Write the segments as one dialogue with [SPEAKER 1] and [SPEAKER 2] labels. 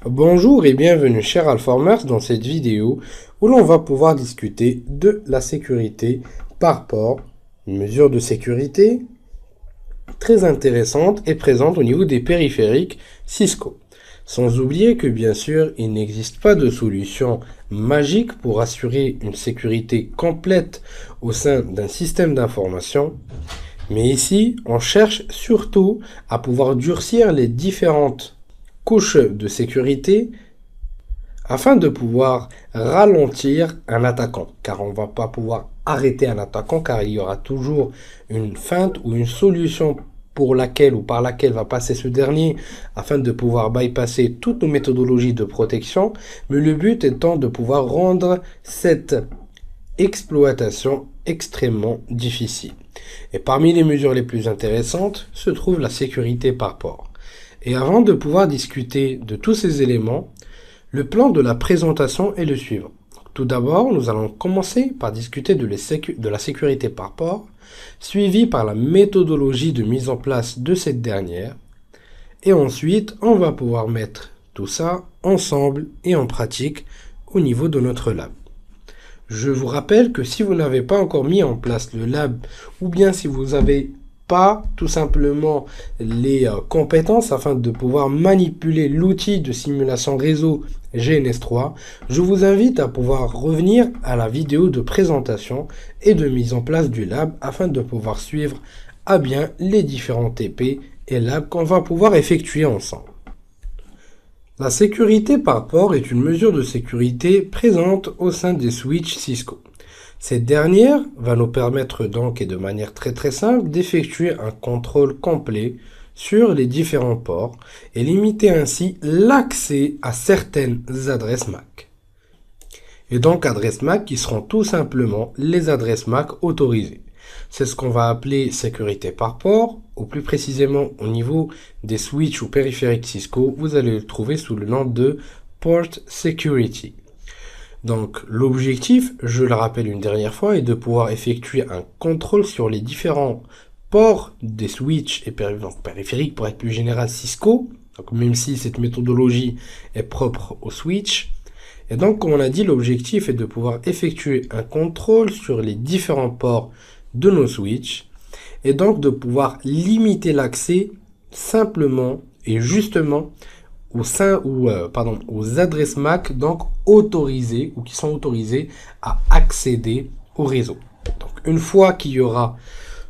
[SPEAKER 1] Bonjour et bienvenue chers Alformers dans cette vidéo où l'on va pouvoir discuter de la sécurité par port, une mesure de sécurité très intéressante et présente au niveau des périphériques Cisco. Sans oublier que bien sûr il n'existe pas de solution magique pour assurer une sécurité complète au sein d'un système d'information. Mais ici, on cherche surtout à pouvoir durcir les différentes couches de sécurité afin de pouvoir ralentir un attaquant. Car on ne va pas pouvoir arrêter un attaquant car il y aura toujours une feinte ou une solution pour laquelle ou par laquelle va passer ce dernier afin de pouvoir bypasser toutes nos méthodologies de protection. Mais le but étant de pouvoir rendre cette exploitation extrêmement difficile. Et parmi les mesures les plus intéressantes se trouve la sécurité par port. Et avant de pouvoir discuter de tous ces éléments, le plan de la présentation est le suivant. Tout d'abord, nous allons commencer par discuter de la sécurité par port, suivi par la méthodologie de mise en place de cette dernière. Et ensuite, on va pouvoir mettre tout ça ensemble et en pratique au niveau de notre lab. Je vous rappelle que si vous n'avez pas encore mis en place le lab, ou bien si vous n'avez pas tout simplement les compétences afin de pouvoir manipuler l'outil de simulation réseau GNS3, je vous invite à pouvoir revenir à la vidéo de présentation et de mise en place du lab afin de pouvoir suivre à bien les différents TP et labs qu'on va pouvoir effectuer ensemble. La sécurité par port est une mesure de sécurité présente au sein des switches Cisco. Cette dernière va nous permettre donc et de manière très simple d'effectuer un contrôle complet sur les différents ports et limiter ainsi l'accès à certaines adresses MAC. Et donc adresses MAC qui seront tout simplement les adresses MAC autorisées. C'est ce qu'on va appeler sécurité par port, ou plus précisément au niveau des switches ou périphériques Cisco, vous allez le trouver sous le nom de Port Security. Donc l'objectif, je le rappelle une dernière fois, est de pouvoir effectuer un contrôle sur les différents ports des switches et périphériques pour être plus général Cisco, donc même si cette méthodologie est propre aux switches. Et donc comme on a dit, l'objectif est de pouvoir effectuer un contrôle sur les différents ports de nos switches et donc de pouvoir limiter l'accès simplement et justement aux adresses MAC donc autorisées ou qui sont autorisées à accéder au réseau. Donc une fois qu'il y aura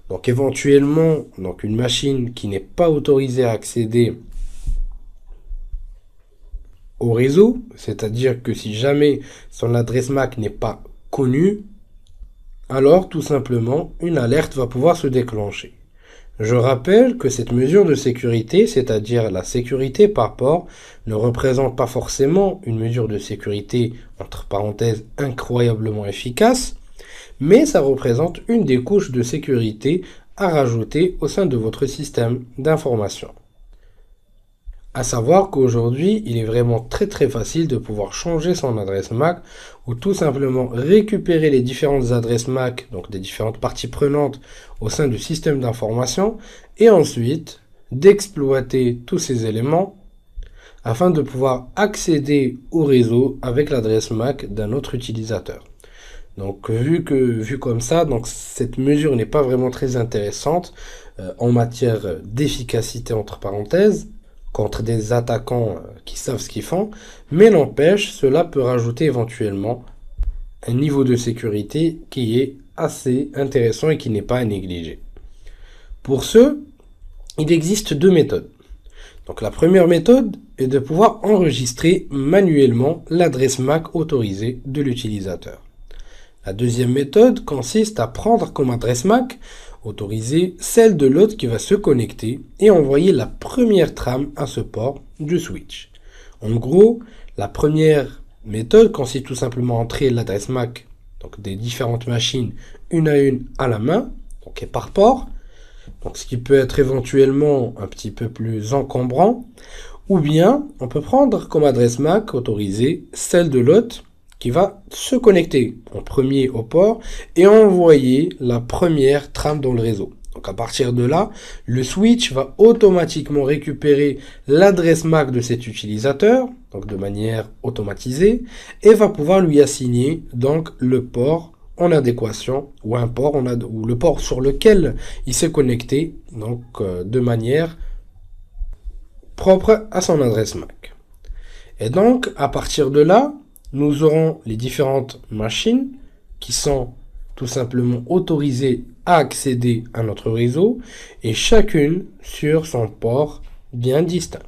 [SPEAKER 1] donc éventuellement donc une machine qui n'est pas autorisée à accéder au réseau, c'est-à-dire que si jamais son adresse MAC n'est pas connue, alors tout simplement une alerte va pouvoir se déclencher. Je rappelle que cette mesure de sécurité, c'est-à-dire la sécurité par port, ne représente pas forcément une mesure de sécurité entre parenthèses incroyablement efficace, mais ça représente une des couches de sécurité à rajouter au sein de votre système d'information. À savoir qu'aujourd'hui, il est vraiment très facile de pouvoir changer son adresse MAC ou tout simplement récupérer les différentes adresses MAC, donc des différentes parties prenantes au sein du système d'information et ensuite d'exploiter tous ces éléments afin de pouvoir accéder au réseau avec l'adresse MAC d'un autre utilisateur. Donc vu comme ça, donc cette mesure n'est pas vraiment très intéressante en matière d'efficacité entre parenthèses, contre des attaquants qui savent ce qu'ils font, mais n'empêche, cela peut rajouter éventuellement un niveau de sécurité qui est assez intéressant et qui n'est pas à négliger. Pour ce, il existe deux méthodes. Donc la première méthode est de pouvoir enregistrer manuellement l'adresse MAC autorisée de l'utilisateur. La deuxième méthode consiste à prendre comme adresse MAC autorisée celle de l'autre qui va se connecter et envoyer la première trame à ce port du switch. En gros, la première méthode consiste tout simplement à entrer l'adresse MAC donc des différentes machines une à la main, donc et par port, donc ce qui peut être éventuellement un petit peu plus encombrant, ou bien on peut prendre comme adresse MAC autorisée celle de l'hôte qui va se connecter en premier au port et envoyer la première trame dans le réseau. Donc à partir de là, le switch va automatiquement récupérer l'adresse MAC de cet utilisateur, donc de manière automatisée, et va pouvoir lui assigner donc le port en adéquation ou un port ou le port sur lequel il s'est connecté, donc de manière propre à son adresse MAC. Et donc à partir de là, nous aurons les différentes machines qui sont tout simplement autorisées à accéder à notre réseau et chacune sur son port bien distinct.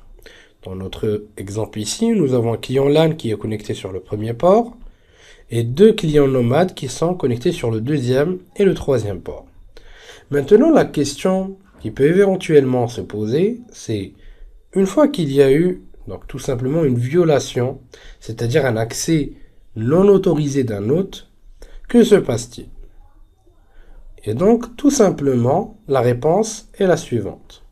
[SPEAKER 1] Dans notre exemple ici, nous avons un client LAN qui est connecté sur le premier port et deux clients nomades qui sont connectés sur le deuxième et le troisième port. Maintenant, la question qui peut éventuellement se poser, c'est une fois qu'il y a eu donc tout simplement une violation, c'est-à-dire un accès non autorisé d'un hôte, que se passe-t-il? Et donc, tout simplement, la réponse est la suivante.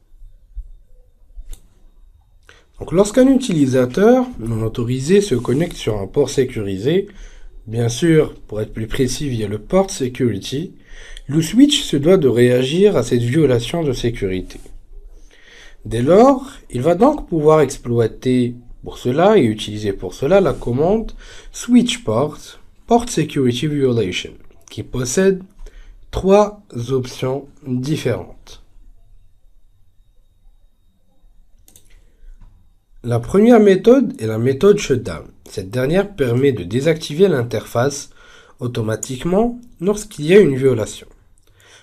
[SPEAKER 1] Donc, lorsqu'un utilisateur non autorisé se connecte sur un port sécurisé, bien sûr, pour être plus précis via le port security, le switch se doit de réagir à cette violation de sécurité. Dès lors, il va donc pouvoir exploiter pour cela et utiliser pour cela la commande switch port security violation, qui possède trois options différentes. La première méthode est la méthode shutdown. Cette dernière permet de désactiver l'interface automatiquement lorsqu'il y a une violation.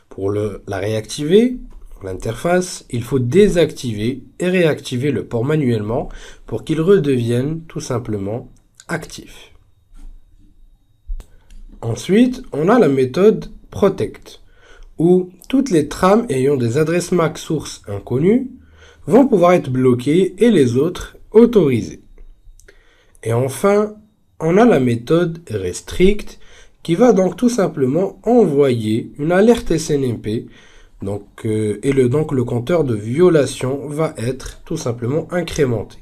[SPEAKER 1] Pour la réactiver, l'interface, il faut désactiver et réactiver le port manuellement pour qu'il redevienne tout simplement actif. Ensuite, on a la méthode protect, où toutes les trames ayant des adresses MAC sources inconnues vont pouvoir être bloquées et les autres autorisées. Et enfin, on a la méthode restrict, qui va donc tout simplement envoyer une alerte SNMP, donc le compteur de violation va être tout simplement incrémenté.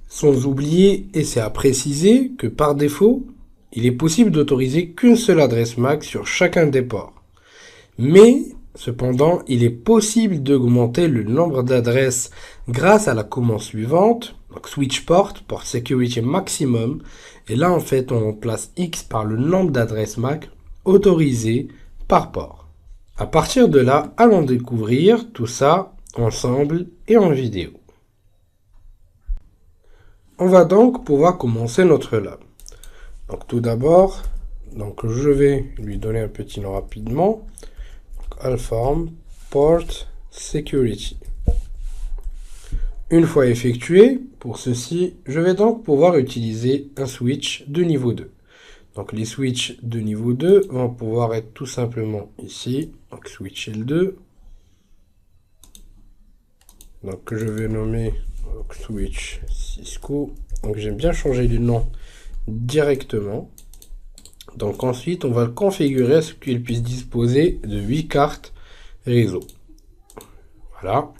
[SPEAKER 1] Sans oublier, et c'est à préciser, que par défaut, il est possible d'autoriser qu'une seule adresse MAC sur chacun des ports. Mais, cependant, il est possible d'augmenter le nombre d'adresses grâce à la commande suivante, donc switch port security maximum, et là en fait on remplace X par le nombre d'adresses MAC autorisées par port. À partir de là, allons découvrir tout ça ensemble et en vidéo. On va donc pouvoir commencer notre lab. Donc tout d'abord, je vais lui donner un petit nom rapidement. Alform port security. Une fois effectué, pour ceci, je vais donc pouvoir utiliser un switch de niveau 2. Donc les switches de niveau 2 vont pouvoir être tout simplement ici, donc switch L2. Donc que je vais nommer switch Cisco. Donc j'aime bien changer le nom directement. Donc ensuite, on va le configurer à ce qu'il puisse disposer de 8 cartes réseau. Voilà.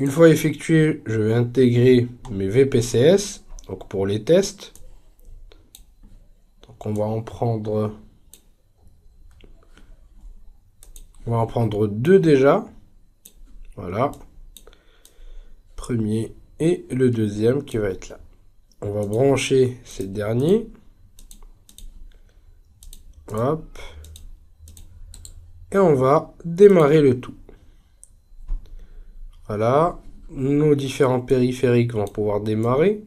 [SPEAKER 1] Une fois effectué, je vais intégrer mes VPCS, donc pour les tests. Donc on va en prendre deux déjà. Voilà. Premier et le deuxième qui va être là. On va brancher ces derniers. Hop. Et on va démarrer le tout. Voilà. Nos différents périphériques vont pouvoir démarrer.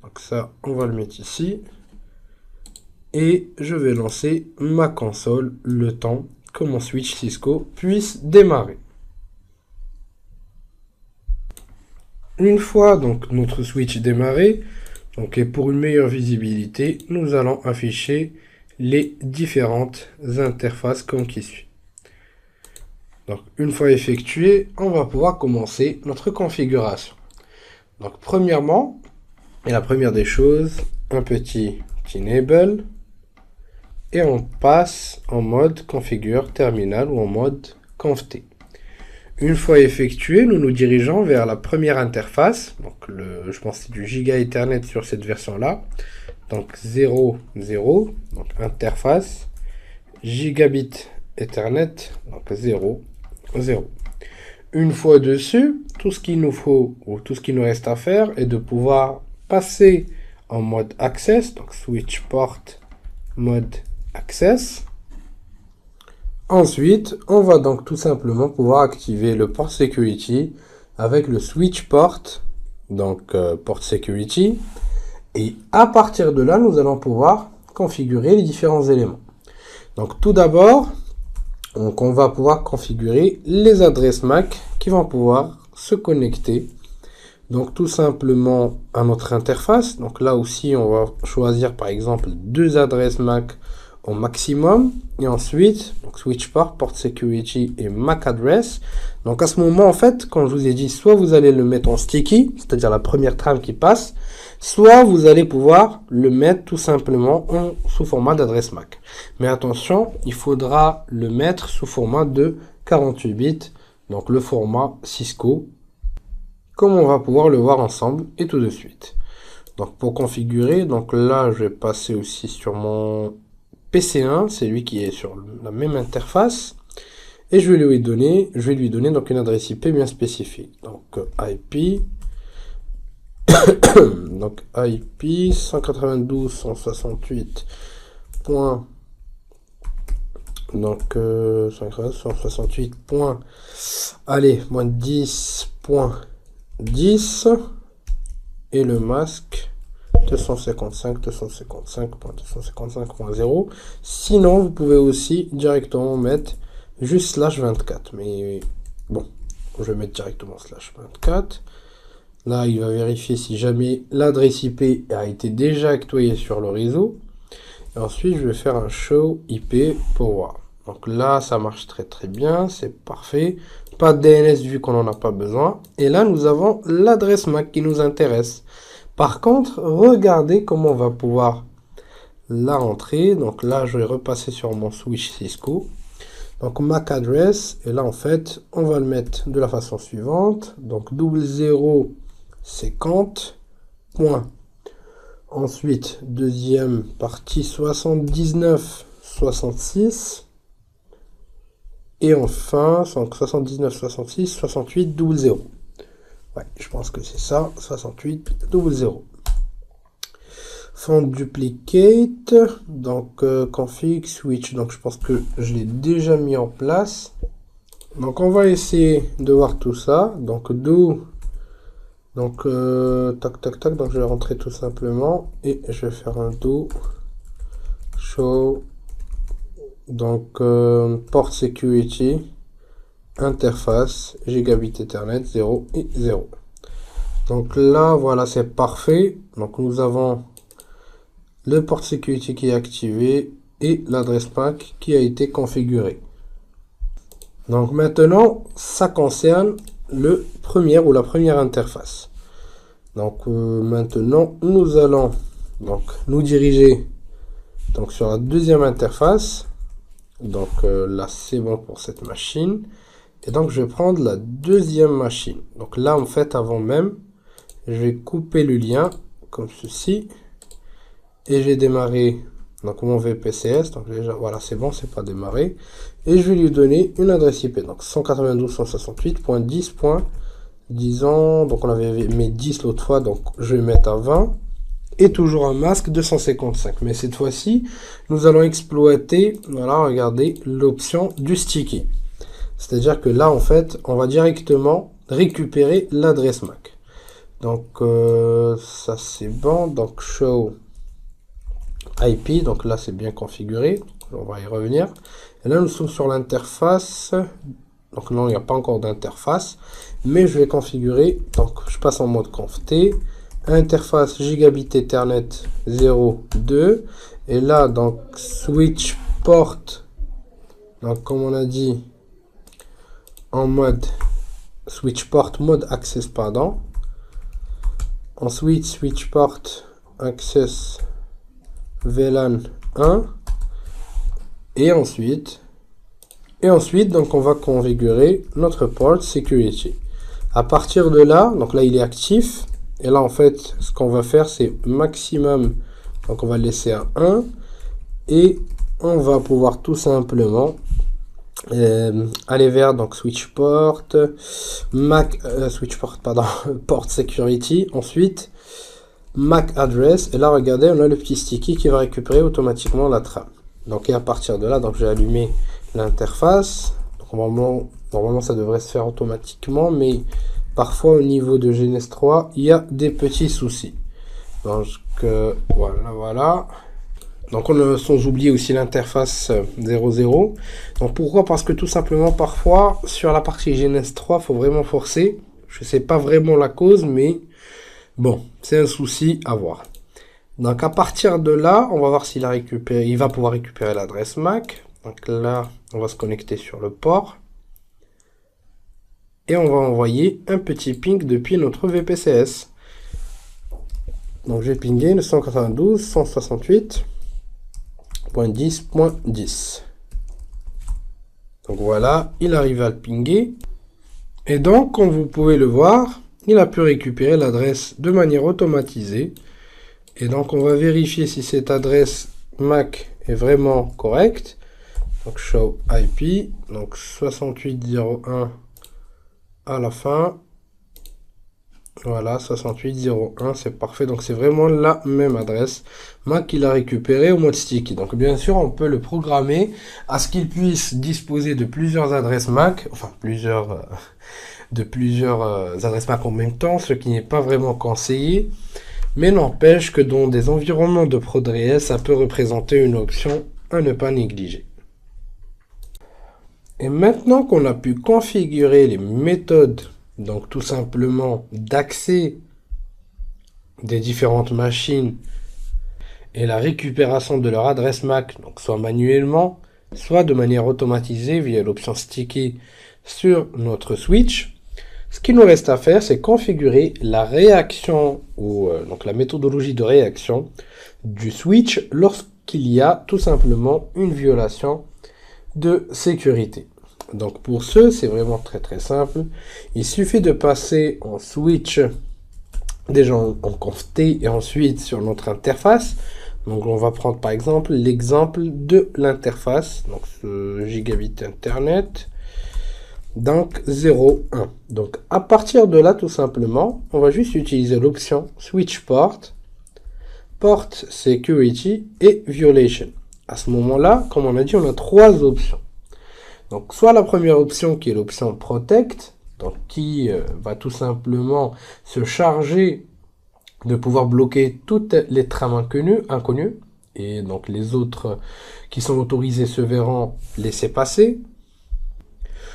[SPEAKER 1] Donc ça, on va le mettre ici. Et je vais lancer ma console le temps que mon switch Cisco puisse démarrer. Une fois donc notre switch démarré, et pour une meilleure visibilité, nous allons afficher les différentes interfaces comme qui suit. Donc une fois effectué, on va pouvoir commencer notre configuration. Donc premièrement, et la première des choses, un petit enable, et on passe en mode configure terminal ou en mode conft. Une fois effectué, nous nous dirigeons vers la première interface. Donc je pense que c'est du Giga Ethernet sur cette version-là. Donc 0, 0, donc interface, Gigabit Ethernet, donc 0, 0. Une fois dessus, tout ce qu'il nous faut, ou tout ce qu'il nous reste à faire, est de pouvoir passer en mode access, donc switch port mode access. Ensuite, on va donc tout simplement pouvoir activer le port security avec le switch port, donc port security. Et à partir de là, nous allons pouvoir configurer les différents éléments. Donc tout d'abord, on va pouvoir configurer les adresses MAC qui vont pouvoir se connecter. Donc tout simplement à notre interface. Donc là aussi, on va choisir par exemple 2 adresses MAC au maximum. Et ensuite, donc switch port, port security et MAC address. Donc à ce moment, en fait, quand je vous ai dit, soit vous allez le mettre en sticky, c'est-à-dire la première trame qui passe, soit vous allez pouvoir le mettre tout simplement sous format d'adresse MAC. Mais attention, il faudra le mettre sous format de 48 bits, donc le format Cisco, comme on va pouvoir le voir ensemble et tout de suite. Donc pour configurer, donc là je vais passer aussi sur mon PC1, c'est lui qui est sur la même interface, et je vais lui donner donc une adresse IP bien spécifique. Donc IP donc IP 192.168. Donc 168. Allez, moins 10.10 et le masque 255.255.255.0. Sinon, vous pouvez aussi directement mettre juste /24. Mais bon, je vais mettre directement /24. Là, il va vérifier si jamais l'adresse IP a été déjà actualisée sur le réseau. Et ensuite, je vais faire un show IP pour voir. Donc là, ça marche très très bien, c'est parfait. Pas de DNS vu qu'on n'en a pas besoin. Et là, nous avons l'adresse MAC qui nous intéresse. Par contre, regardez comment on va pouvoir la rentrer. Donc là, je vais repasser sur mon switch Cisco. Donc MAC address. Et là, en fait, on va le mettre de la façon suivante. Donc 0050. Ensuite, deuxième partie 79.66. Et enfin, 79.66, 68.00. Ouais, je pense que c'est ça, 68.00. Font duplicate, donc config switch, donc je pense que je l'ai déjà mis en place. Donc on va essayer de voir tout ça. Donc donc tac tac tac, donc je vais rentrer tout simplement et je vais faire un do show. Donc port security interface gigabit Ethernet 0 et 0. Donc là voilà, c'est parfait. Donc nous avons le port security qui est activé et l'adresse MAC qui a été configurée. Donc maintenant ça concerne le premier ou la première interface. Donc maintenant nous allons donc nous diriger donc sur la deuxième interface. Donc là c'est bon pour cette machine. Et donc je vais prendre la deuxième machine. Donc là en fait avant même, je vais couper le lien comme ceci. Et j'ai démarré donc mon VPCS. Donc déjà voilà, c'est bon, c'est pas démarré. Et je vais lui donner une adresse IP. Donc 192.168.10. Disons, donc on avait mis 10 l'autre fois, donc je vais mettre à 20. Et toujours un masque 255. Mais cette fois-ci, nous allons exploiter, voilà, regardez, l'option du sticky. C'est-à-dire que là, en fait, on va directement récupérer l'adresse MAC. Donc, ça c'est bon. Donc, show IP. Donc là, c'est bien configuré. On va y revenir. Et là, nous sommes sur l'interface. Donc non, il n'y a pas encore d'interface. Mais je vais configurer. Donc, je passe en mode conft. Interface gigabit Ethernet 0.2 et là donc switch port, donc comme on a dit en mode switch port mode access, pardon. Ensuite switch port access VLAN 1 et ensuite donc on va configurer notre port security. À partir de là, donc là il est actif. Et là, en fait, ce qu'on va faire, c'est maximum. Donc, on va laisser à 1. Et on va pouvoir tout simplement aller vers donc switch port, Mac switch port pardon, port security, ensuite MAC address, et là regardez, on a le petit sticky qui va récupérer automatiquement la trame. Donc et à partir de là, donc j'ai allumé l'interface. Donc normalement ça devrait se faire automatiquement, mais parfois au niveau de GNS3 il y a des petits soucis. Donc voilà. Donc sans oublier aussi l'interface 00. Donc pourquoi? Parce que tout simplement parfois sur la partie GNS3 faut vraiment forcer. Je sais pas vraiment la cause, mais bon, c'est un souci à voir. Donc à partir de là, on va voir s'il a récupéré, il va pouvoir récupérer l'adresse MAC. Donc là, on va se connecter sur le port. Et on va envoyer un petit ping depuis notre VPCS. Donc j'ai pingé le 192.168.10.10. Donc voilà, il arrive à le pinguer. Et donc, comme vous pouvez le voir, il a pu récupérer l'adresse de manière automatisée. Et donc, on va vérifier si cette adresse MAC est vraiment correcte. Donc, show IP, donc 6801 à la fin. Voilà, 6801, c'est parfait. Donc, c'est vraiment la même adresse MAC qu'il a récupérée au mode sticky. Donc, bien sûr, on peut le programmer à ce qu'il puisse disposer de plusieurs adresses MAC, enfin, plusieurs adresses MAC en même temps, ce qui n'est pas vraiment conseillé. Mais n'empêche que dans des environnements de ProDRS, ça peut représenter une option à ne pas négliger. Et maintenant qu'on a pu configurer les méthodes, donc tout simplement d'accès des différentes machines et la récupération de leur adresse MAC, donc soit manuellement, soit de manière automatisée via l'option sticky sur notre switch, ce qu'il nous reste à faire, c'est configurer la réaction ou donc la méthodologie de réaction du switch lorsqu'il y a tout simplement une violation de sécurité. Donc pour ce, c'est vraiment très simple. Il suffit de passer en switch, déjà en conft et ensuite sur notre interface. Donc on va prendre par exemple l'exemple de l'interface, donc ce gigabit internet. Donc 0,1. Donc à partir de là, tout simplement, on va juste utiliser l'option switch port, port security et violation. À ce moment-là, comme on a dit, on a trois options. Donc soit la première option qui est l'option protect, donc qui va tout simplement se charger de pouvoir bloquer toutes les trames inconnues, et donc les autres qui sont autorisés se verront laisser passer.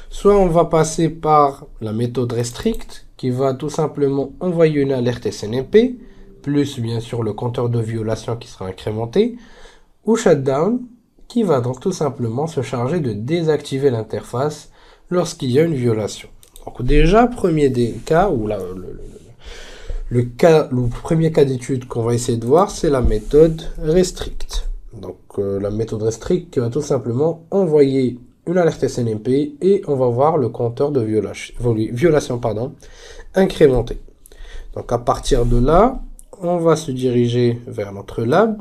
[SPEAKER 1] Soit on va passer par la méthode restrict qui va tout simplement envoyer une alerte SNMP, plus bien sûr le compteur de violation qui sera incrémenté, ou shutdown qui va donc tout simplement se charger de désactiver l'interface lorsqu'il y a une violation. Donc déjà, premier des cas, ou le premier cas d'étude qu'on va essayer de voir, c'est la méthode restrict. Donc la méthode restrict qui va tout simplement envoyer une alerte SNMP et on va voir le compteur de violation incrémenté. Donc à partir de là, on va se diriger vers notre lab.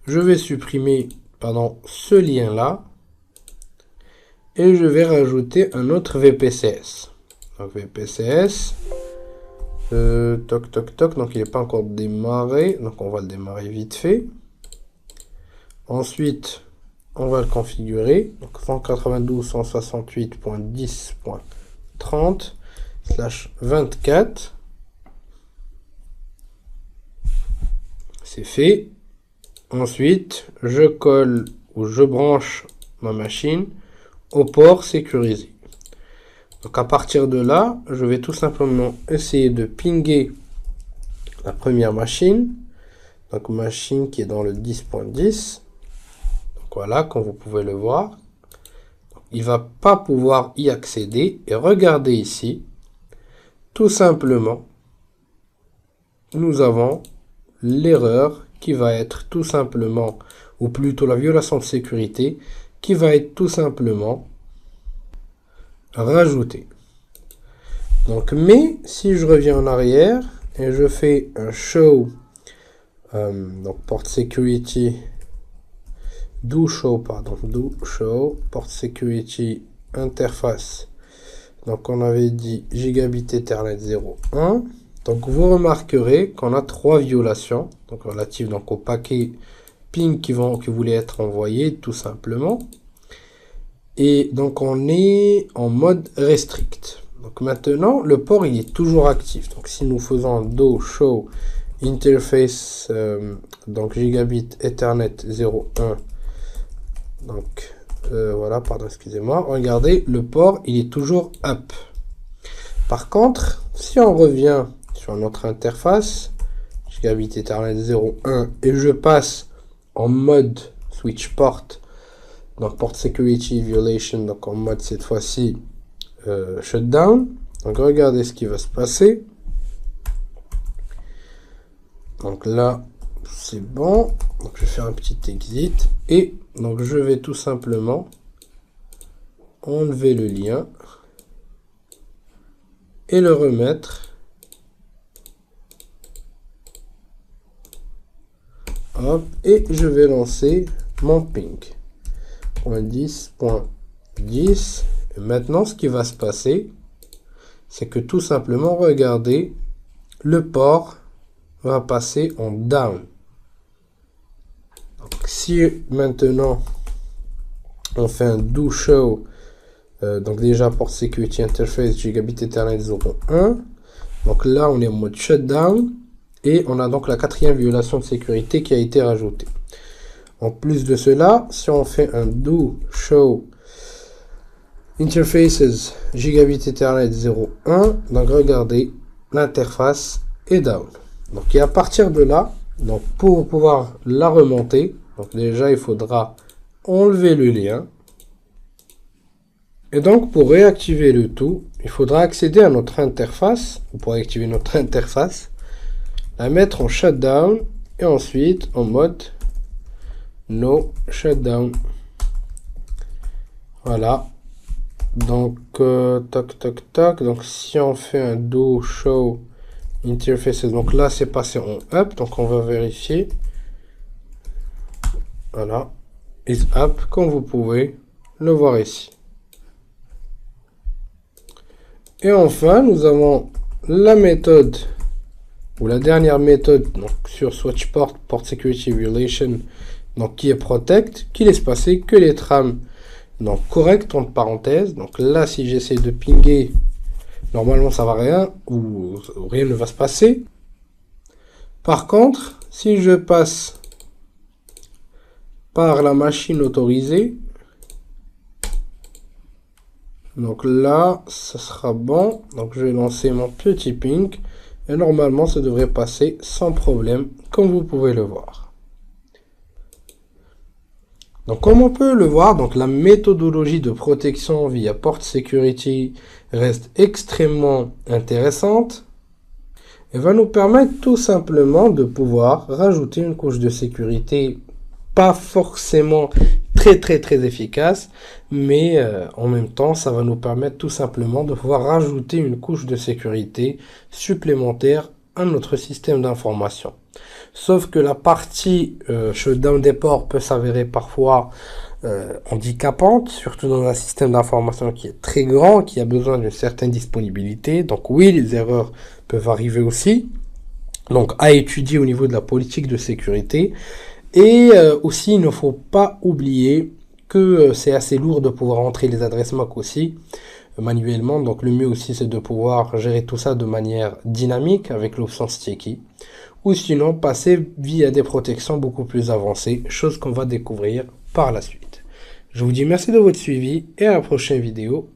[SPEAKER 1] Je vais supprimer ce lien là et je vais rajouter un autre VPCS. Donc VPCS, donc il n'est pas encore démarré, donc on va le démarrer vite fait. Ensuite, on va le configurer, donc 192.168.10.30/24. C'est fait. Ensuite, je colle ou je branche ma machine au port sécurisé. Donc à partir de là, je vais tout simplement essayer de pinguer la première machine. Donc machine qui est dans le 10.10. Voilà, comme vous pouvez le voir, il va pas pouvoir y accéder. Et regardez ici, tout simplement, nous avons l'erreur qui va être tout simplement, ou plutôt la violation de sécurité, qui va être tout simplement rajoutée. Donc, mais si je reviens en arrière et je fais un show, donc port security do show port security interface. Donc on avait dit gigabit Ethernet 0.1. Donc vous remarquerez qu'on a 3 violations, donc relatives donc au paquet ping qui voulaient être envoyés tout simplement. Et donc on est en mode restrict. Donc maintenant le port il est toujours actif. Donc si nous faisons do show interface donc gigabit Ethernet 0.1, donc voilà, pardon, excusez-moi, regardez, le port il est toujours up. Par contre, si on revient sur notre interface gigabit Ethernet 0.1 et je passe en mode switch port, donc port security violation, donc en mode cette fois-ci shutdown, donc regardez ce qui va se passer. Donc là c'est bon, donc je vais faire un petit exit et donc je vais tout simplement enlever le lien et le remettre. Hop, et je vais lancer mon ping. .10.10. Et maintenant ce qui va se passer, c'est que tout simplement, regardez, le port va passer en down. Donc, si maintenant on fait un do show, donc déjà port security interface gigabit Ethernet 0.1, donc là on est en mode shutdown et on a donc la 4e violation de sécurité qui a été rajoutée. En plus de cela, si on fait un do show interfaces gigabit Ethernet 0.1, donc regardez, l'interface est down. Donc et à partir de là, donc pour pouvoir la remonter, donc déjà il faudra enlever le lien. Et donc pour réactiver le tout, il faudra accéder à notre interface. Pour activer notre interface, la mettre en shutdown et ensuite en mode no shutdown. Voilà. Donc tac. Donc si on fait un do show interfaces, donc là c'est passé en up, donc on va vérifier. Voilà, is up, comme vous pouvez le voir ici. Et enfin nous avons la méthode ou la dernière méthode donc sur switch port security violation, donc qui est protect, qui laisse passer que les trames donc correctes entre parenthèses. Donc là si j'essaie de pinguer, normalement ça va rien ou rien ne va se passer. Par contre, si je passe par la machine autorisée, donc là ça sera bon. Donc je vais lancer mon petit ping et normalement ça devrait passer sans problème, comme vous pouvez le voir. Donc comme on peut le voir, donc la méthodologie de protection via port security reste extrêmement intéressante et va nous permettre tout simplement de pouvoir rajouter une couche de sécurité pas forcément très efficace, mais en même temps ça va nous permettre tout simplement de pouvoir rajouter une couche de sécurité supplémentaire à notre système d'information. Sauf que la partie shutdown des ports peut s'avérer parfois handicapante, surtout dans un système d'information qui est très grand, qui a besoin d'une certaine disponibilité. Donc oui, les erreurs peuvent arriver aussi. Donc à étudier au niveau de la politique de sécurité. Et aussi, il ne faut pas oublier que c'est assez lourd de pouvoir entrer les adresses MAC aussi manuellement. Donc le mieux aussi, c'est de pouvoir gérer tout ça de manière dynamique avec l'option Sticky. Ou sinon passer via des protections beaucoup plus avancées, chose qu'on va découvrir par la suite. Je vous dis merci de votre suivi et à la prochaine vidéo.